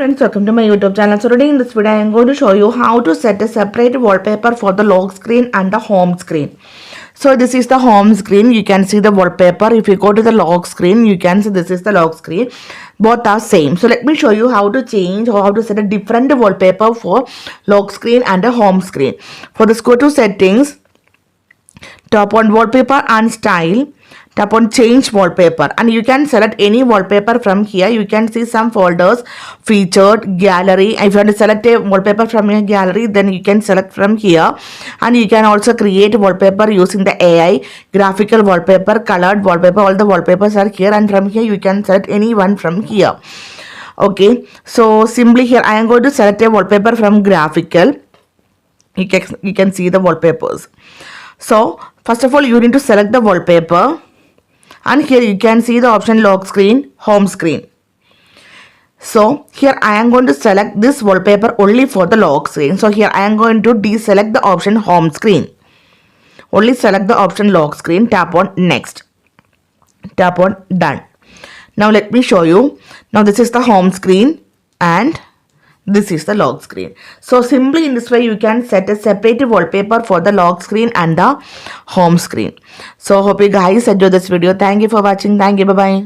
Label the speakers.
Speaker 1: Friends, welcome to my YouTube channel. So today in this video I am going to show you how to set a separate wallpaper for the lock screen and the home screen. So this is the home screen. You can see the wallpaper. If you go to the lock screen, you can see this is the lock screen. Both are same. So let me show you how to change or how to set a different wallpaper for lock screen and a home screen. For this, go to settings, tap on wallpaper and style, tap on change wallpaper, and you can select any wallpaper from here. You can see some folders, featured, gallery. If you want to select a wallpaper from your gallery, then you can select from here. And you can also create wallpaper using the AI, graphical wallpaper, colored wallpaper. All the wallpapers are here, and from here you can select any one from here. Okay, so simply here I am going to select a wallpaper from graphical. You can see the wallpapers. So first of all, you need to select the wallpaper, and here you can see the option lock screen, home screen. So here I am going to select this wallpaper only for the lock screen. So here I am going to deselect the option home screen. Only select the option lock screen, tap on next, tap on done. Now let me show you. Now this is the home screen and this is the lock screen. So simply in this way you can set a separate wallpaper for the lock screen and the home screen. So hope you guys enjoy this video. Thank you for watching. Thank you. Bye bye.